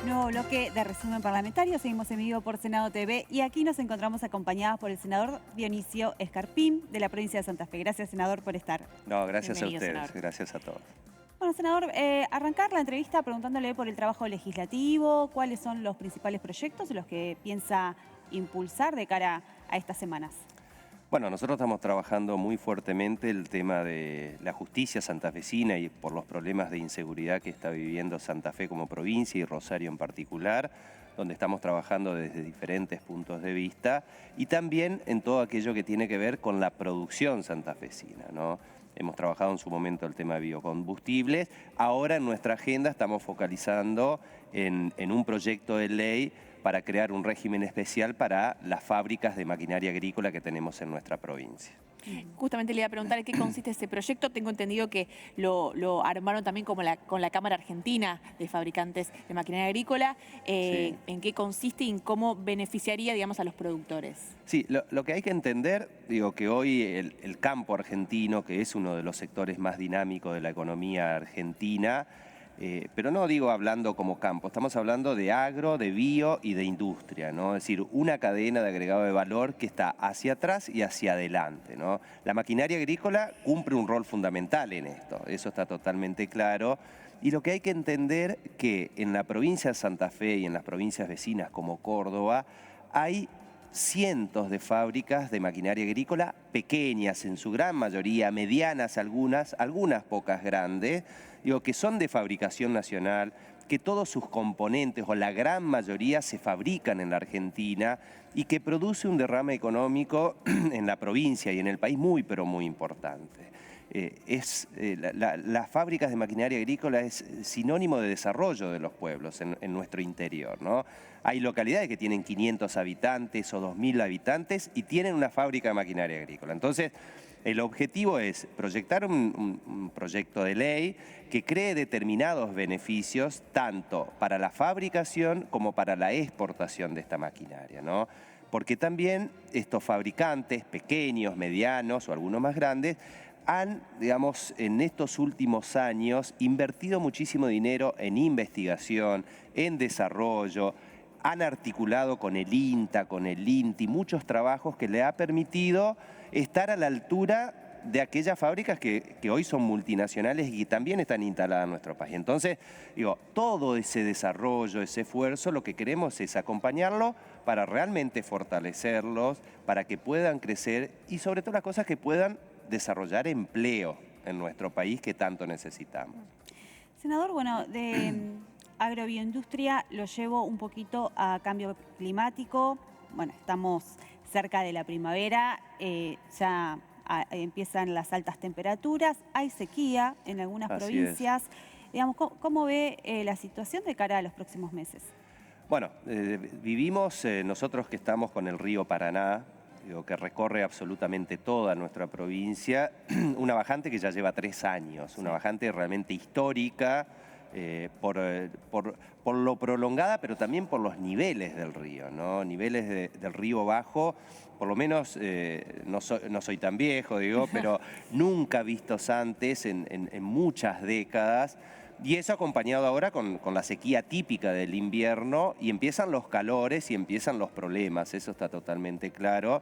Nuevo bloque de resumen parlamentario. Seguimos en vivo por Senado TV y aquí nos encontramos acompañados por el senador Dionisio Escarpín de la provincia de Santa Fe. Gracias, senador, por estar. No, gracias a Bienvenido, ustedes, senador. gracias a todos. Bueno, senador, arrancar la entrevista preguntándole por el trabajo legislativo, cuáles son los principales proyectos los que piensa impulsar de cara a estas semanas. Bueno, nosotros estamos trabajando muy fuertemente el tema de la justicia santafesina y por los problemas de inseguridad que está viviendo Santa Fe como provincia y Rosario en particular, donde estamos trabajando desde diferentes puntos de vista y también en todo aquello que tiene que ver con la producción santafesina, ¿no? Hemos trabajado en su momento el tema de biocombustibles. Ahora en nuestra agenda estamos focalizando en un proyecto de ley para crear un régimen especial para las fábricas de maquinaria agrícola que tenemos en nuestra provincia. Justamente le iba a preguntar en qué consiste este proyecto. Tengo entendido que lo armaron también como con la Cámara Argentina de Fabricantes de Maquinaria Agrícola. Sí. ¿En qué consiste y en cómo beneficiaría, digamos, a los productores? Sí, lo que hay que entender, digo, que hoy el campo argentino, que es uno de los sectores más dinámicos de la economía argentina, pero no digo hablando como campo, estamos hablando de agro, de bio y de industria, ¿no? Es decir, una cadena de agregado de valor que está hacia atrás y hacia adelante, ¿no? La maquinaria agrícola cumple un rol fundamental en esto, eso está totalmente claro. Y lo que hay que entender que en la provincia de Santa Fe y en las provincias vecinas como Córdoba hay cientos de fábricas de maquinaria agrícola pequeñas en su gran mayoría, medianas algunas pocas grandes, digo, que son de fabricación nacional, que todos sus componentes o la gran mayoría se fabrican en la Argentina y que produce un derrame económico en la provincia y en el país muy pero muy importante. Las fábricas de maquinaria agrícola es sinónimo de desarrollo de los pueblos en nuestro interior, ¿no? Hay localidades que tienen 500 habitantes o 2000 habitantes y tienen una fábrica de maquinaria agrícola. Entonces, el objetivo es proyectar un proyecto de ley que cree determinados beneficios tanto para la fabricación como para la exportación de esta maquinaria, ¿no? Porque también estos fabricantes pequeños, medianos o algunos más grandes han, digamos, en estos últimos años invertido muchísimo dinero en investigación, en desarrollo, han articulado con el INTA, con el INTI, muchos trabajos que le ha permitido estar a la altura de aquellas fábricas que hoy son multinacionales y que también están instaladas en nuestro país. Entonces, digo, todo ese desarrollo, ese esfuerzo, lo que queremos es acompañarlo para realmente fortalecerlos, para que puedan crecer y sobre todo las cosas que puedan desarrollar empleo en nuestro país que tanto necesitamos. Senador, bueno, de agrobioindustria lo llevo un poquito a cambio climático. Bueno, estamos cerca de la primavera, ya empiezan las altas temperaturas, hay sequía en algunas provincias. Digamos, ¿cómo ve la situación de cara a los próximos meses? Bueno, vivimos nosotros que estamos con el río Paraná, digo, que recorre absolutamente toda nuestra provincia, una bajante que ya lleva 3 años, una bajante realmente histórica por lo prolongada, pero también por los niveles del río, ¿no? Niveles del río bajo, por lo menos no soy tan viejo, digo, pero nunca vistos antes en muchas décadas. Y eso acompañado ahora con la sequía típica del invierno y empiezan los calores y empiezan los problemas, eso está totalmente claro.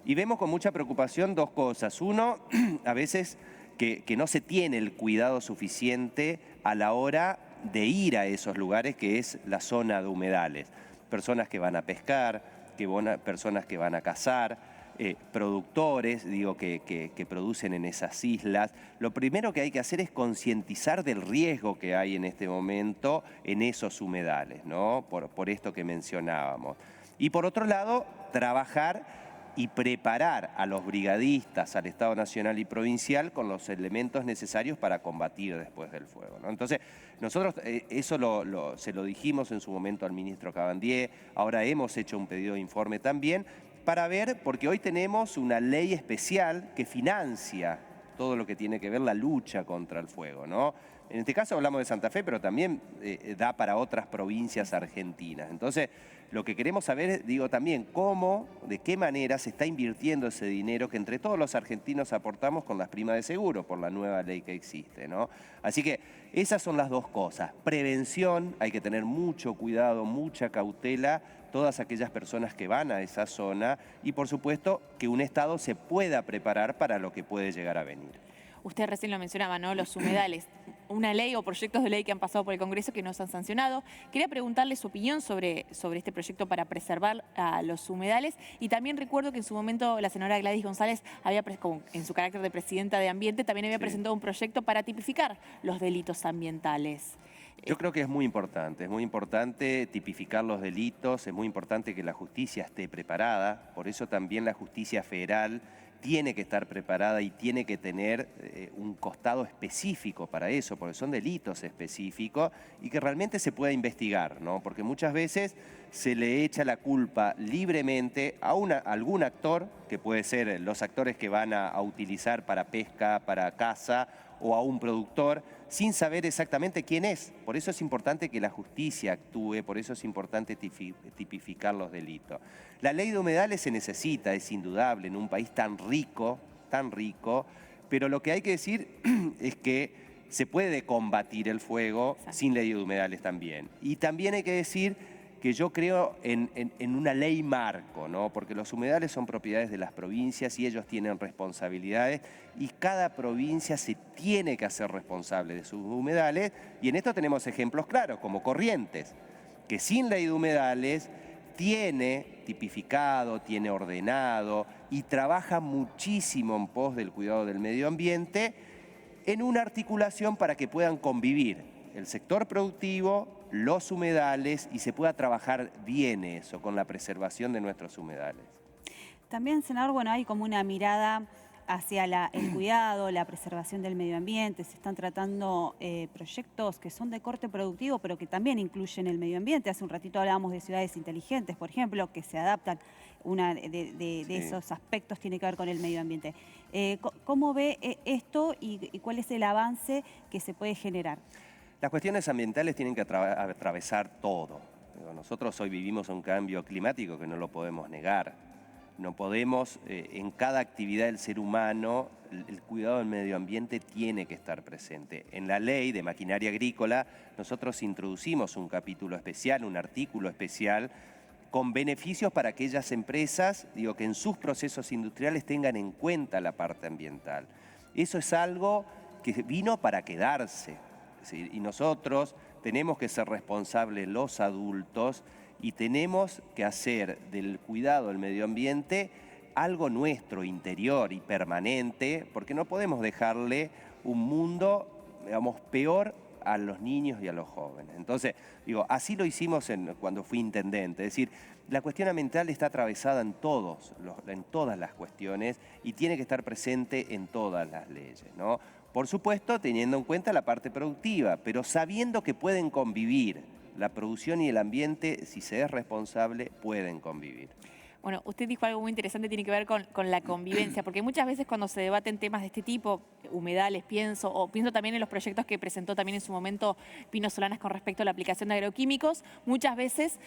Y vemos con mucha preocupación dos cosas. Uno, a veces que no se tiene el cuidado suficiente a la hora de ir a esos lugares que es la zona de humedales. Personas que van a pescar, personas que van a cazar, productores, digo, que producen en esas islas. Lo primero que hay que hacer es concientizar del riesgo que hay en este momento en esos humedales, ¿no? Por esto que mencionábamos. Y por otro lado, trabajar y preparar a los brigadistas, al Estado Nacional y Provincial con los elementos necesarios para combatir después del fuego, ¿no? Entonces, nosotros eso se lo dijimos en su momento al ministro Cabandier, ahora hemos hecho un pedido de informe también, para ver, porque hoy tenemos una ley especial que financia todo lo que tiene que ver la lucha contra el fuego, ¿no? En este caso hablamos de Santa Fe, pero también da para otras provincias argentinas. Entonces, lo que queremos saber, digo también, cómo, de qué manera se está invirtiendo ese dinero que entre todos los argentinos aportamos con las primas de seguro, por la nueva ley que existe, ¿no? Así que esas son las dos cosas. Prevención, hay que tener mucho cuidado, mucha cautela, todas aquellas personas que van a esa zona y, por supuesto, que un Estado se pueda preparar para lo que puede llegar a venir. Usted recién lo mencionaba, ¿no? Los humedales. Una ley o proyectos de ley que han pasado por el Congreso que no se han sancionado. Quería preguntarle su opinión sobre este proyecto para preservar los humedales. Y también recuerdo que en su momento la senadora Gladys González, en su carácter de presidenta de Ambiente, también había presentado un proyecto para tipificar los delitos ambientales. Yo creo que es muy importante tipificar los delitos, es muy importante que la justicia esté preparada, por eso también la justicia federal tiene que estar preparada y tiene que tener un costado específico para eso, porque son delitos específicos y que realmente se pueda investigar, ¿no? Porque muchas veces se le echa la culpa libremente a algún actor, que puede ser los actores que van a utilizar para pesca, para caza, o a un productor, sin saber exactamente quién es. Por eso es importante que la justicia actúe, por eso es importante tipificar los delitos. La ley de humedales se necesita, es indudable, en un país tan rico, pero lo que hay que decir es que se puede combatir el fuego sin ley de humedales también. Y también hay que decir que yo creo en una ley marco, ¿no? Porque los humedales son propiedades de las provincias y ellos tienen responsabilidades y cada provincia se tiene que hacer responsable de sus humedales y en esto tenemos ejemplos claros, como Corrientes, que sin ley de humedales tiene tipificado, tiene ordenado y trabaja muchísimo en pos del cuidado del medio ambiente en una articulación para que puedan convivir el sector productivo, los humedales y se pueda trabajar bien eso, con la preservación de nuestros humedales. También, senador, bueno, hay como una mirada hacia el cuidado, la preservación del medio ambiente. Se están tratando proyectos que son de corte productivo, pero que también incluyen el medio ambiente. Hace un ratito hablábamos de ciudades inteligentes, por ejemplo, que se adaptan. Una de esos aspectos tiene que ver con el medio ambiente. ¿Cómo ve esto y cuál es el avance que se puede generar? Las cuestiones ambientales tienen que atravesar todo. Nosotros hoy vivimos un cambio climático que no lo podemos negar. No podemos, en cada actividad del ser humano, el cuidado del medio ambiente tiene que estar presente. En la ley de maquinaria agrícola, nosotros introducimos un capítulo especial, un artículo especial, con beneficios para aquellas empresas, que en sus procesos industriales tengan en cuenta la parte ambiental. Eso es algo que vino para quedarse. Y nosotros tenemos que ser responsables los adultos y tenemos que hacer del cuidado del medio ambiente algo nuestro, interior y permanente, porque no podemos dejarle un mundo, digamos, peor a los niños y a los jóvenes. Entonces, así lo hicimos cuando fui intendente, es decir, la cuestión ambiental está atravesada en todas las cuestiones y tiene que estar presente en todas las leyes, ¿no? Por supuesto, teniendo en cuenta la parte productiva, pero sabiendo que pueden convivir. La producción y el ambiente, si se es responsable, pueden convivir. Bueno, usted dijo algo muy interesante, tiene que ver con la convivencia, porque muchas veces cuando se debaten temas de este tipo, humedales, pienso también en los proyectos que presentó también en su momento Pino Solanas con respecto a la aplicación de agroquímicos, muchas veces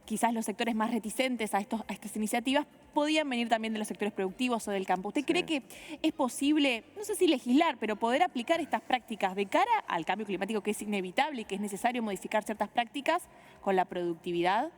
quizás los sectores más reticentes a estas iniciativas podían venir también de los sectores productivos o del campo. ¿Usted cree que es posible, no sé si legislar, pero poder aplicar estas prácticas de cara al cambio climático que es inevitable y que es necesario modificar ciertas prácticas con la productividad?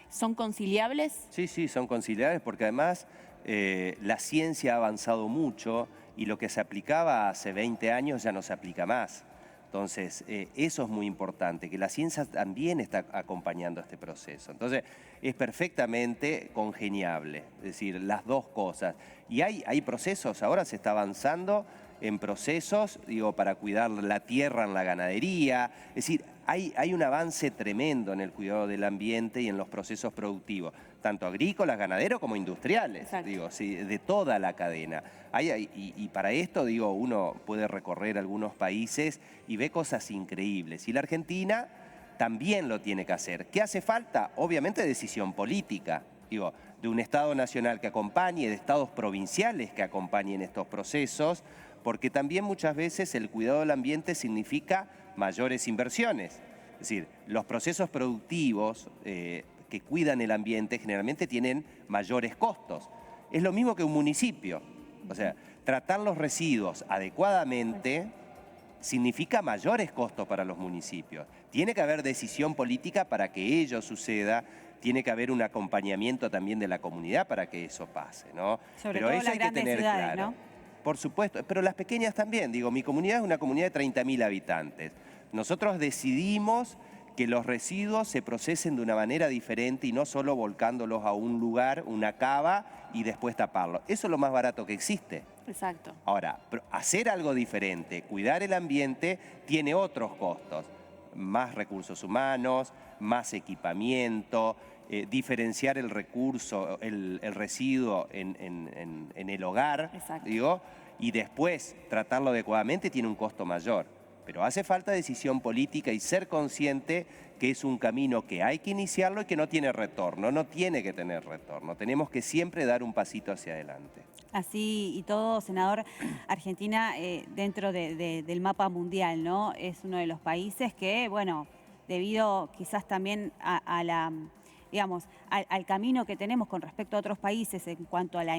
¿Son conciliables? Sí, son conciliables porque además la ciencia ha avanzado mucho y lo que se aplicaba hace 20 años ya no se aplica más. Entonces, eso es muy importante, que la ciencia también está acompañando este proceso. Entonces, es perfectamente congeniable, es decir, las dos cosas. Y hay procesos, ahora se está avanzando en procesos, para cuidar la tierra en la ganadería. Es decir, hay un avance tremendo en el cuidado del ambiente y en los procesos productivos, tanto agrícolas, ganaderos como industriales, de toda la cadena. Y para esto, uno puede recorrer algunos países y ve cosas increíbles. Y la Argentina también lo tiene que hacer. ¿Qué hace falta? Obviamente decisión política, de un Estado nacional que acompañe, de estados provinciales que acompañen estos procesos, porque también muchas veces el cuidado del ambiente significa mayores inversiones. Es decir, los procesos productivos que cuidan el ambiente generalmente tienen mayores costos. Es lo mismo que un municipio. O sea, tratar los residuos adecuadamente significa mayores costos para los municipios. Tiene que haber decisión política para que ello suceda, tiene que haber un acompañamiento también de la comunidad para que eso pase, ¿no? Sobre Pero todo eso las hay que grandes tener ciudades, claro. ¿no? Por supuesto, pero las pequeñas también. Digo, mi comunidad es una comunidad de 30.000 habitantes. Nosotros decidimos que los residuos se procesen de una manera diferente y no solo volcándolos a un lugar, una cava y después taparlo. Eso es lo más barato que existe. Exacto. Ahora, hacer algo diferente, cuidar el ambiente, tiene otros costos. Más recursos humanos, más equipamiento, diferenciar el recurso, el residuo en el hogar, Exacto. digo, y después tratarlo adecuadamente tiene un costo mayor. Pero hace falta decisión política y ser consciente que es un camino que hay que iniciarlo y que no tiene retorno, no tiene que tener retorno. Tenemos que siempre dar un pasito hacia adelante. Así y todo, senador, Argentina dentro del mapa mundial, ¿no? Es uno de los países que, bueno, debido quizás también a la, digamos, al camino que tenemos con respecto a otros países en cuanto a la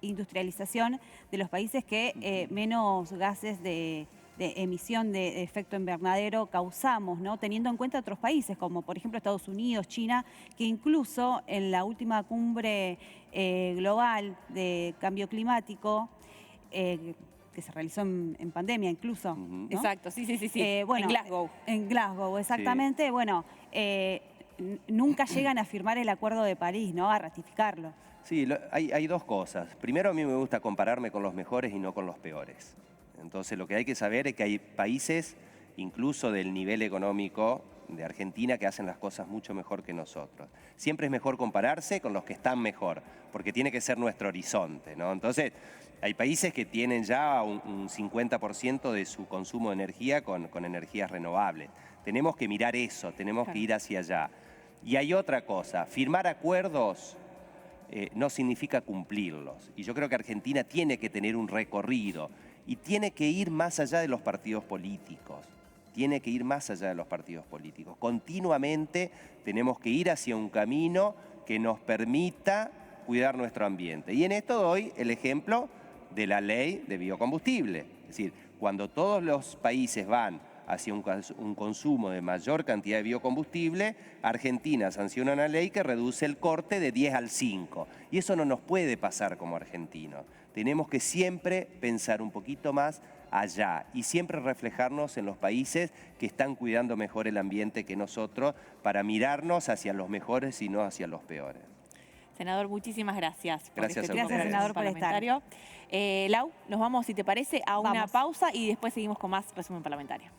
industrialización de los países que menos gases de emisión de efecto invernadero causamos, ¿no? Teniendo en cuenta otros países, como por ejemplo Estados Unidos, China, que incluso en la última cumbre global de cambio climático, que se realizó en pandemia incluso, ¿no? Exacto, sí. Bueno, en Glasgow. En Glasgow, exactamente. Sí. Bueno, nunca llegan a firmar el Acuerdo de París, ¿no? A ratificarlo. Sí, hay dos cosas. Primero, a mí me gusta compararme con los mejores y no con los peores. Entonces, lo que hay que saber es que hay países, incluso del nivel económico de Argentina, que hacen las cosas mucho mejor que nosotros. Siempre es mejor compararse con los que están mejor, porque tiene que ser nuestro horizonte, ¿no? Entonces, hay países que tienen ya un 50% de su consumo de energía con energías renovables. Tenemos que mirar eso, tenemos que ir hacia allá. Y hay otra cosa, firmar acuerdos no significa cumplirlos. Y yo creo que Argentina tiene que tener un recorrido y tiene que ir más allá de los partidos políticos. Tiene que ir más allá de los partidos políticos. Continuamente tenemos que ir hacia un camino que nos permita cuidar nuestro ambiente. Y en esto doy el ejemplo de la ley de biocombustible. Es decir, cuando todos los países van hacia un consumo de mayor cantidad de biocombustible, Argentina sanciona una ley que reduce el corte de 10 al 5. Y eso no nos puede pasar como argentinos. Tenemos que siempre pensar un poquito más allá y siempre reflejarnos en los países que están cuidando mejor el ambiente que nosotros para mirarnos hacia los mejores y no hacia los peores. Senador, muchísimas gracias. Gracias a Gracias, ustedes. senador, por estar. Lau, nos vamos, si te parece, a una pausa y después seguimos con más resumen parlamentario.